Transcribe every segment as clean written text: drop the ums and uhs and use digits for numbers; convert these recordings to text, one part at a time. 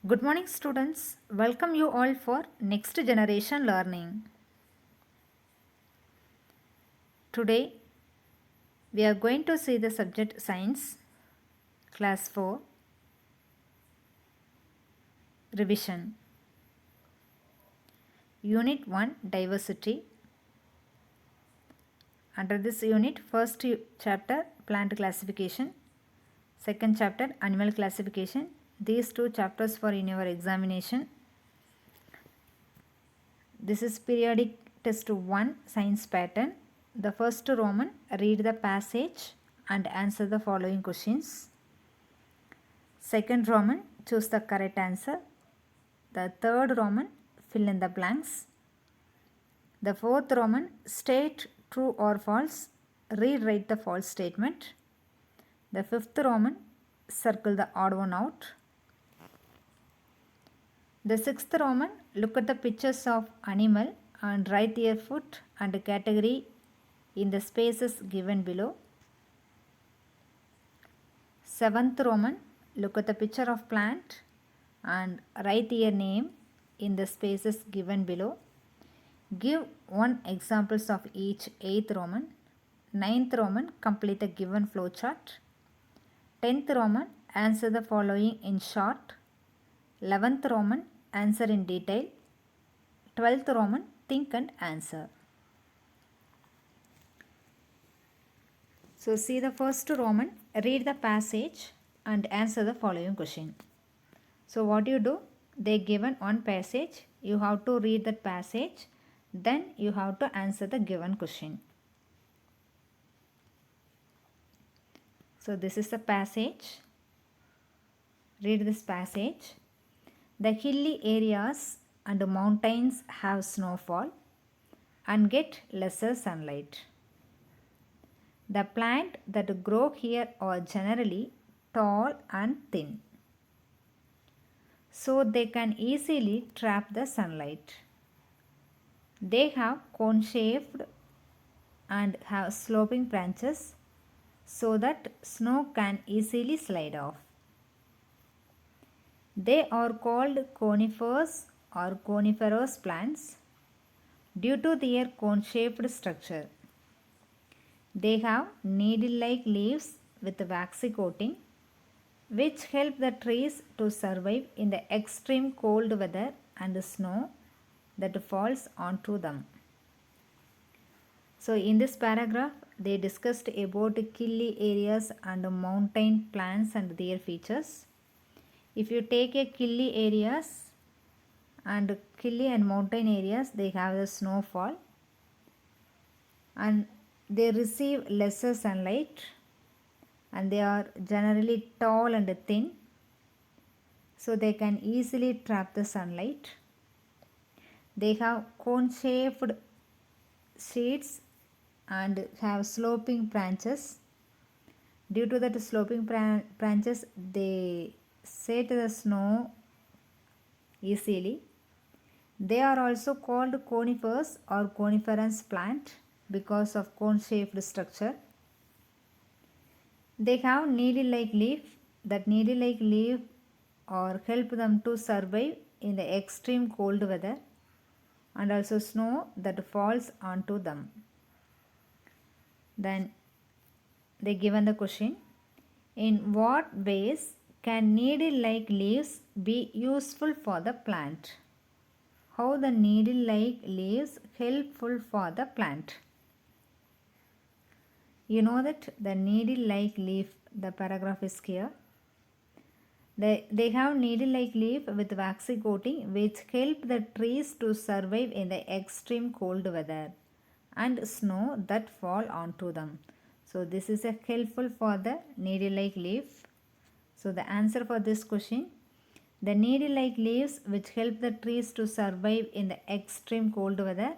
Good morning, students. Welcome you all for Next Generation Learning. Today, we are going to see the subject Science, Class 4, Revision. Unit 1, Diversity. Under this unit, first chapter, Plant Classification. Second chapter, Animal Classification. These two chapters for in your examination. This is periodic test 1 science pattern. The first Roman, read the passage and answer the following questions. Second Roman, choose the correct answer. The third Roman, fill in the blanks. The fourth Roman, state true or false. Rewrite the false statement. The fifth Roman, circle the odd one out. The sixth Roman, look at the pictures of animal and write their foot and category in the spaces given below. Seventh Roman, look at the picture of plant and write their name in the spaces given below. Give one examples of each. Eighth Roman. Ninth Roman, complete the given flowchart. 10th Roman, answer the following in short. 11th Roman, answer in detail. 12th Roman, think and answer. So see the first Roman, read the passage and answer the following question. So what you do, they given one passage, you have to read that passage, then you have to answer the given question. So this is the passage. Read this passage. The hilly areas and mountains have snowfall and get lesser sunlight. The plant that grow here are generally tall and thin, so they can easily trap the sunlight. They have cone-shaped and have sloping branches so that snow can easily slide off. They are called conifers or coniferous plants due to their cone-shaped structure. They have needle-like leaves with waxy coating, which help the trees to survive in the extreme cold weather and snow that falls onto them. So in this paragraph, they discussed about hilly areas and mountain plants and their features. If you take a hilly areas and hilly and mountain areas, they have the snowfall and they receive lesser sunlight and they are generally tall and thin, so they can easily trap the sunlight. They have cone-shaped seeds and have sloping branches. Due to that sloping branches, they set the snow easily. They are also called conifers or coniferous plant because of cone-shaped structure. They have needle-like leaf. That needle-like leaf or help them to survive in the extreme cold weather and also snow that falls onto them. Then they given the question, in what ways can needle-like leaves be useful for the plant? How the needle-like leaves helpful for the plant? You know that the needle-like leaf, the paragraph is here. They have needle-like leaf with waxy coating which help the trees to survive in the extreme cold weather and snow that fall onto them. So this is a helpful for the needle-like leaf. So the answer for this question, the needle-like leaves which help the trees to survive in the extreme cold weather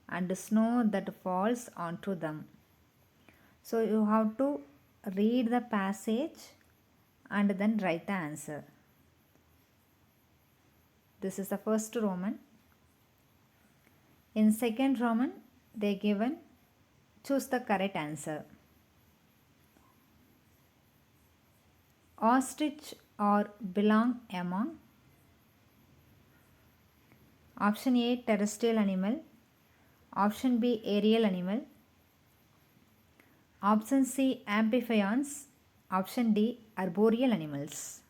and snow that falls onto them. So you have to read the passage and then write the answer. This is the first Roman. In second Roman, they given choose the correct answer. Ostrich or belong among. Option A, terrestrial animal. Option B, aerial animal. Option C, amphibians. Option D, arboreal animals.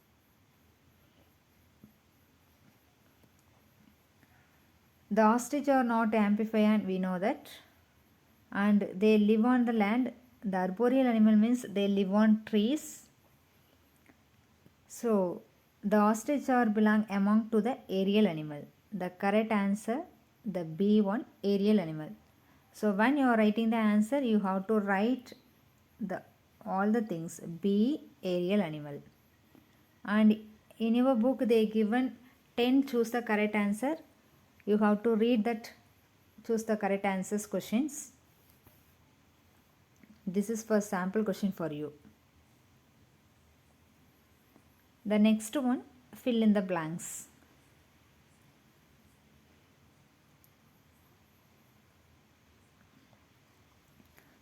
The ostrich are not amphibian, we know that, and they live on the land. The arboreal animal means they live on trees. So the ostrich are belong among to the aerial animal. The correct answer, the B one, aerial animal. So when you are writing the answer, you have to write the all the things. B, aerial animal. And in your book they given 10 choose the correct answer. You have to read that choose the correct answers questions. This is for sample question for you. The next one, fill in the blanks.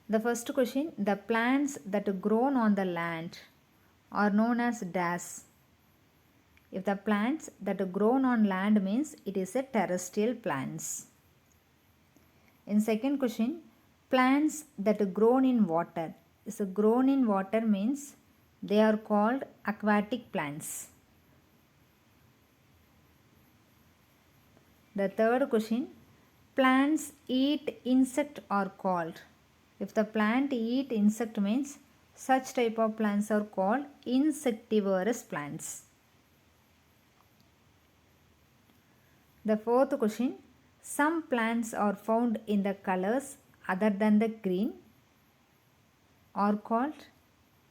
The first question, the plants that grown on the land are known as dash. If the plants that grown on land means it is a terrestrial plants. In second question, plants that grown in water. So grown in water means they are called aquatic plants. The third question, plants eat insect are called. If the plant eat insect means such type of plants are called insectivorous plants. The fourth question, some plants are found in the colors other than the green are called,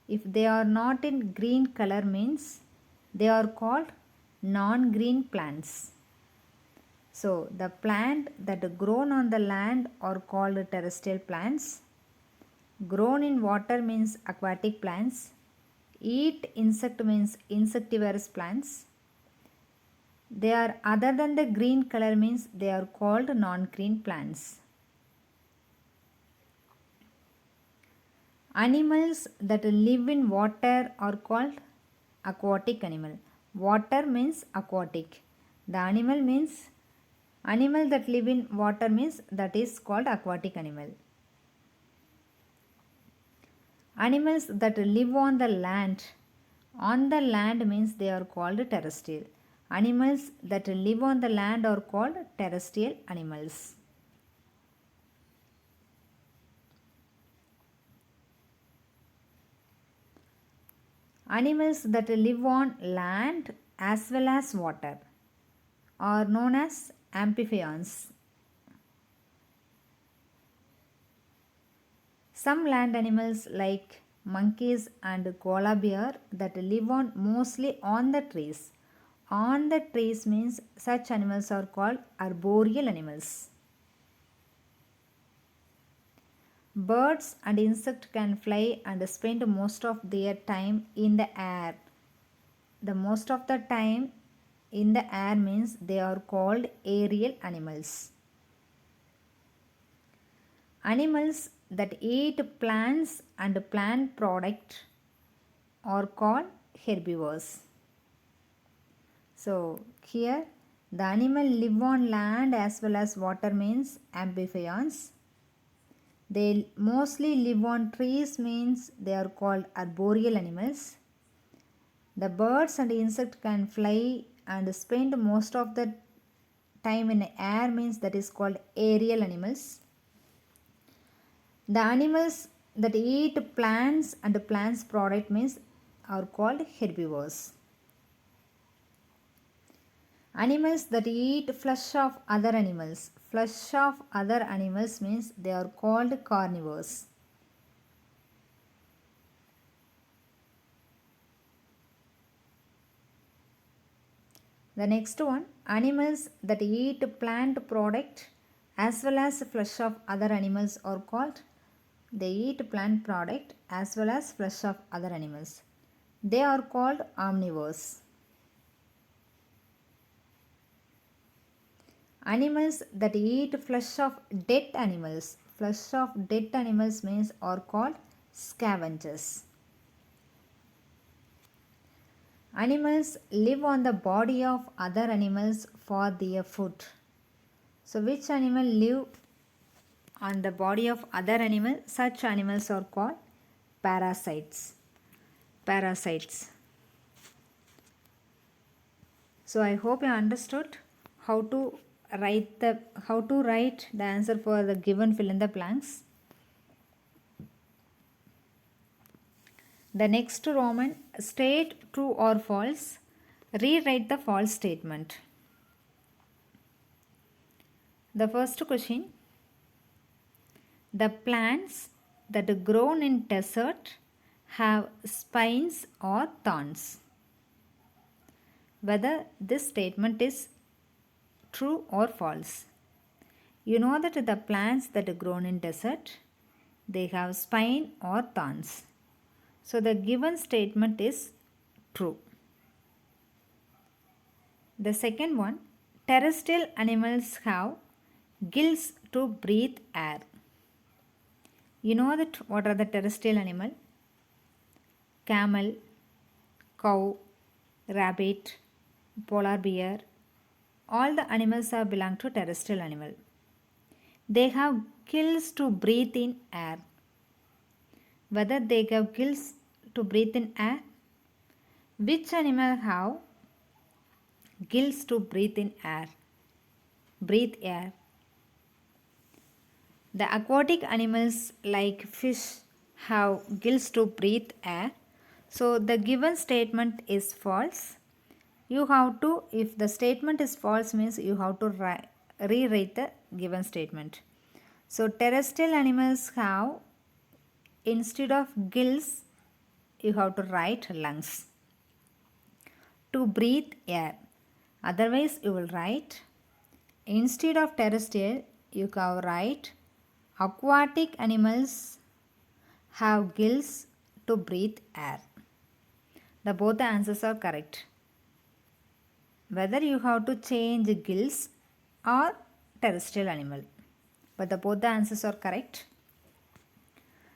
if they are not in green color means they are called non-green plants. So the plant that grown on the land are called terrestrial plants. Grown in water means aquatic plants. Eat insect means insectivorous plants. They are other than the green color means they are called non-green plants. Animals that live in water are called aquatic animal. Water means aquatic. The animal that live in water means that is called aquatic animal. Animals that live on the land means they are called terrestrial. Animals that live on the land are called terrestrial animals. Animals that live on land as well as water are known as amphibians. Some land animals like monkeys and koala bear that live on mostly on the trees. On the trees means such animals are called arboreal animals. Birds and insects can fly and spend most of their time in the air. The most of the time in the air means they are called aerial animals. Animals that eat plants and plant products are called herbivores. So here the animal live on land as well as water means amphibians. They mostly live on trees means they are called arboreal animals. The birds and insects can fly and spend most of the time in the air means that is called aerial animals. The animals that eat plants and plants product means are called herbivores. Animals that eat flesh of other animals. Flesh of other animals means they are called carnivores. The next one, animals that eat plant product as well as flesh of other animals are called, they eat plant product as well as flesh of other animals. They are called omnivores. Animals that eat flesh of dead animals. Flesh of dead animals means are called scavengers. Animals live on the body of other animals for their food. So which animal live on the body of other animal? Such animals are called parasites. Parasites. So I hope you understood how to write the answer for the given fill in the blanks. The next Roman, state true or false. Rewrite the false statement. The first question, the plants that grow in desert have spines or thorns. Whether this statement is true or false. You know that the plants that grow in desert, they have spine or thorns. So the given statement is true. The second one, terrestrial animals have gills to breathe air. You know that what are the terrestrial animal? Camel, cow, rabbit, polar bear. All the animals are belong to terrestrial animal. They have gills to breathe in air. Whether they have gills to breathe in air? Which animal have gills to breathe in air? Breathe air. The aquatic animals like fish have gills to breathe air. So the given statement is false. You have to, if the statement is false means you have to rewrite the given statement. So terrestrial animals have, instead of gills, you have to write lungs to breathe air. Otherwise you will write, instead of terrestrial you can write aquatic animals have gills to breathe air. The both the answers are correct. Whether you have to change gills or terrestrial animal, but the both the answers are correct.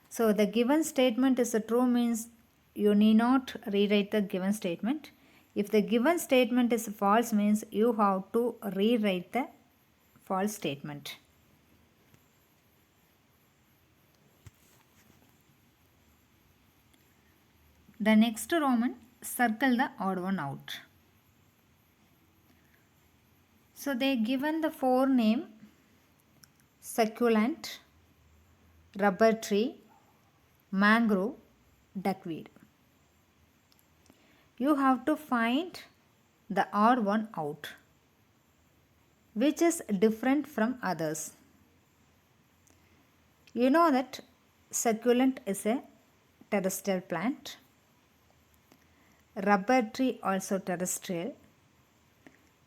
So the given statement is a true means you need not rewrite the given statement. If the given statement is false means you have to rewrite the false statement. The next Roman, circle the odd one out. So they given the four name: succulent, rubber tree, mangrove, duckweed. You have to find the odd one out, which is different from others. You know that succulent is a terrestrial plant, rubber tree also terrestrial,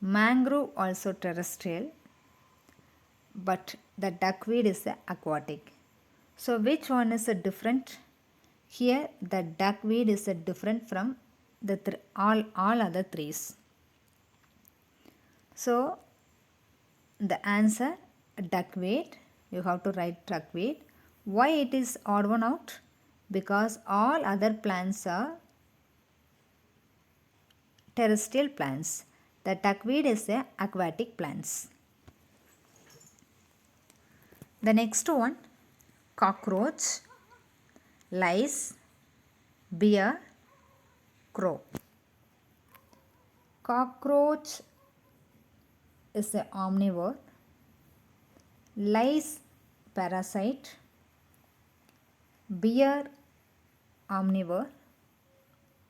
mangrove also terrestrial, but the duckweed is aquatic. So which one is different? Here the duckweed is different from the all other trees. So the answer duckweed, you have to write duckweed. Why it is odd one out? Because all other plants are terrestrial plants. The duckweed is a aquatic plants. The next one, cockroach, lice, bear, crow. Cockroach is an omnivore, lice parasite, bear omnivore,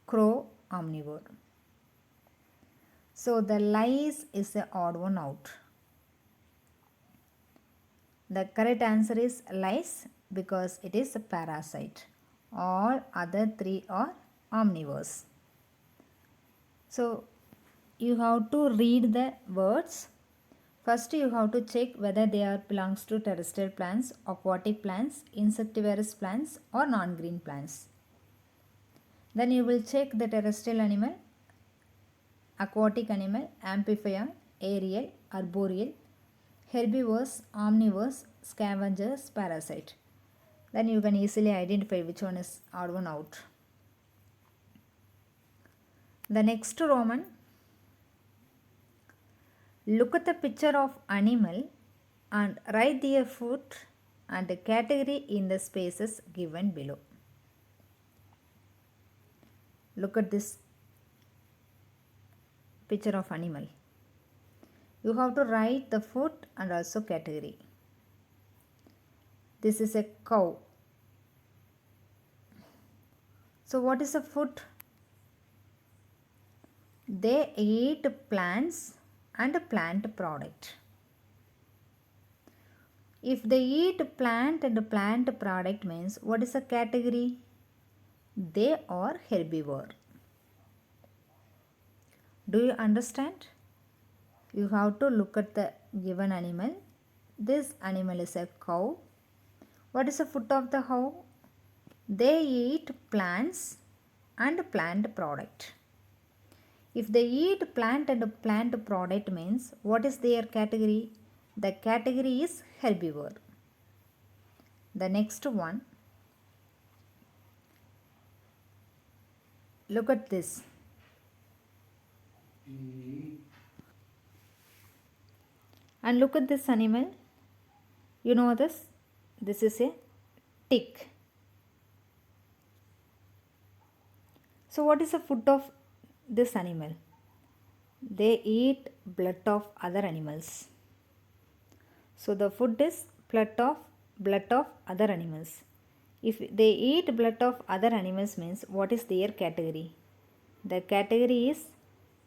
crow omnivore. So the lice is the odd one out. The correct answer is lice because it is a parasite. All other three are omnivores. So you have to read the words. First you have to check whether they are belongs to terrestrial plants, aquatic plants, insectivorous plants or non-green plants. Then you will check the terrestrial animal, aquatic animal, amphibian, aerial, arboreal, herbivores, omnivores, scavengers, parasite. Then you can easily identify which one is odd one out. The next Roman, look at the picture of animal and write their food and category in the spaces given below. Look at this picture of animal. You have to write the food and also category. This is a cow. So what is the food? They eat plants and plant product. If they eat plant and plant product means what is the category? They are herbivore. Do you understand? You have to look at the given animal. This animal is a cow. What is the food of the cow? They eat plants and plant product. If they eat plant and plant product means what is their category? The category is herbivore. The next one. Look at this. And look at this animal. You know this? This is a tick. So what is the food of this animal? They eat blood of other animals. So the food is blood of other animals. If they eat blood of other animals means what is their category? The category is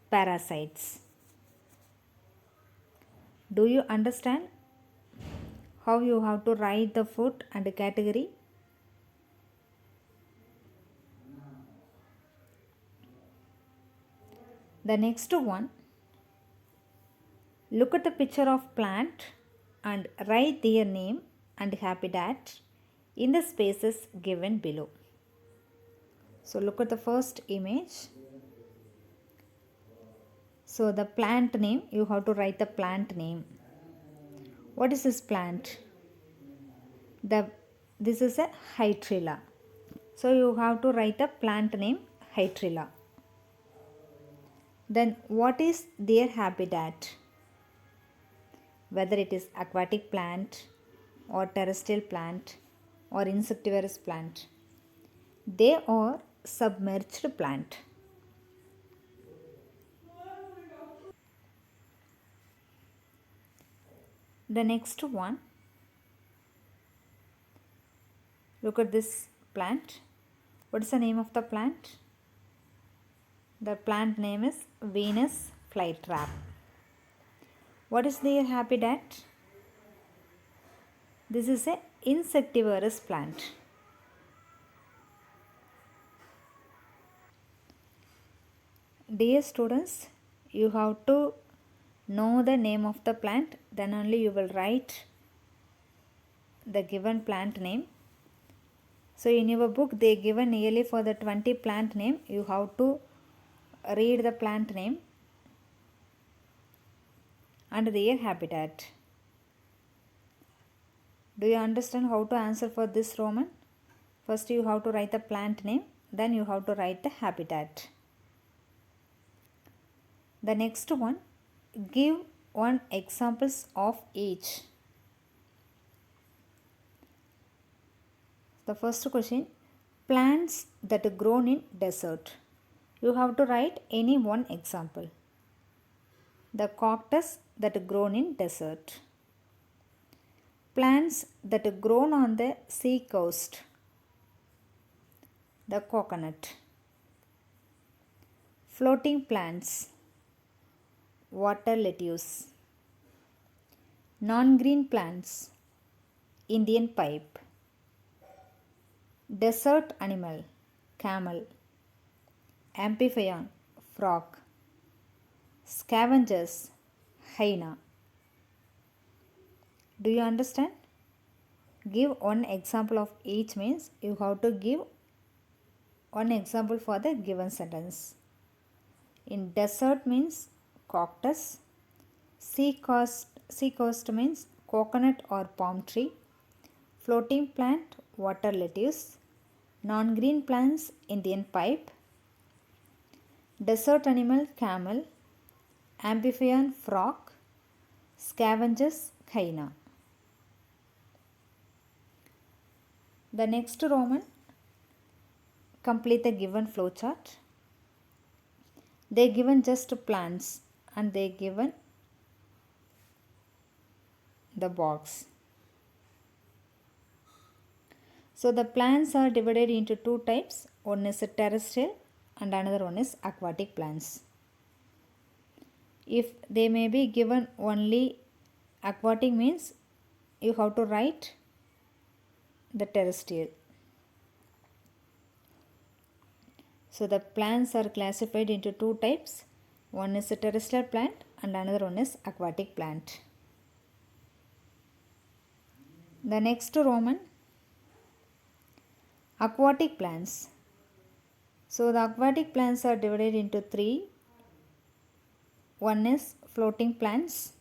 parasites. Do you understand how you have to write the food and the category? The next one, look at the picture of plant and write their name and habitat in the spaces given below. So look at the first image. So the plant name, you have to write the plant name. What is this plant? This is a Hydrilla. So you have to write the plant name Hydrilla. Then what is their habitat? Whether it is aquatic plant or terrestrial plant or insectivorous plant. They are submerged plant. The next one, look at this plant. What is the name of the plant? The plant name is Venus flytrap. What is their habitat? This is a insectivorous plant. Dear students, you have to know the name of the plant, then only you will write the given plant name. So in your book they given nearly for the 20 plant name, you have to read the plant name and their habitat. Do you understand how to answer for this Roman? First you have to write the plant name, then you have to write the habitat. The next one, give one examples of each. The first question, plants that are grown in desert. You have to write any one example. The cactus that are grown in desert. Plants that are grown on the sea coast. The coconut. Floating plants. Water lettuce. Non-green plants. Indian pipe. Desert animal. Camel. Amphibian. Frog. Scavengers. Hyena. Do you understand? Give one example of each means you have to give one example for the given sentence. In desert means cactus. Sea coast means coconut or palm tree. Floating plant, water lettuce. Non-green plants, Indian pipe. Desert animal, camel. Amphibian, frog. Scavengers, hyena. The next Roman, complete the given flowchart. They given just plants and they given the box. So the plants are divided into two types. One is terrestrial and another one is aquatic plants. If they may be given only aquatic means you have to write the terrestrial. So the plants are classified into two types. One is a terrestrial plant and another one is aquatic plant. The next Roman, aquatic plants. So the aquatic plants are divided into three. One is floating plants,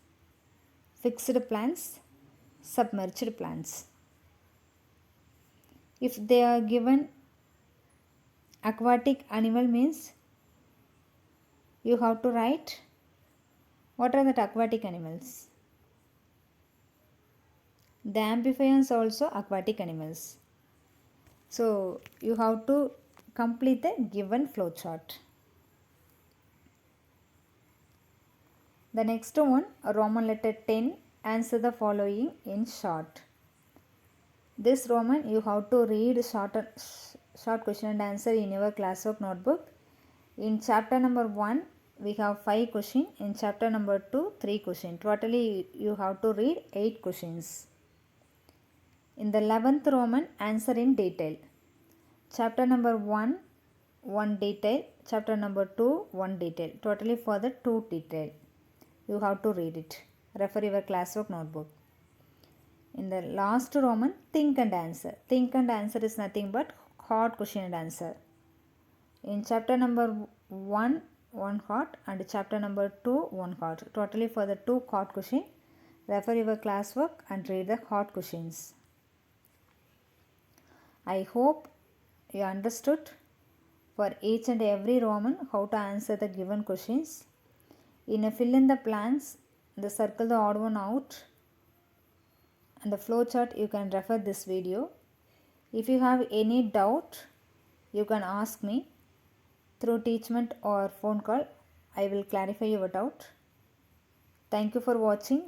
fixed plants, submerged plants. If they are given aquatic animal means you have to write what are the aquatic animals. The amphibians also aquatic animals. So you have to complete the given flowchart. The next one, Roman letter 10, answer the following in short. This Roman you have to read short question and answer in your classwork notebook. In chapter number 1 we have 5 questions. In chapter number 2 3 questions. Totally you have to read 8 questions. In the 11th Roman, answer in detail. Chapter number 1 1 detail. Chapter number 2 1 detail. Totally for the 2 detail. You have to read it. Refer your classwork notebook. In the last Roman, think and answer. Think and answer is nothing but hot question and answer. In chapter number 1, 1 hot and chapter number 2, 1 hot. Totally for the 2 hot questions. Refer your classwork and read the hot questions. I hope you understood for each and every Roman how to answer the given questions. In a fill in the blanks, the circle the odd one out and the flowchart you can refer this video. If you have any doubt, you can ask me through teachment or phone call. I will clarify your doubt. Thank you for watching.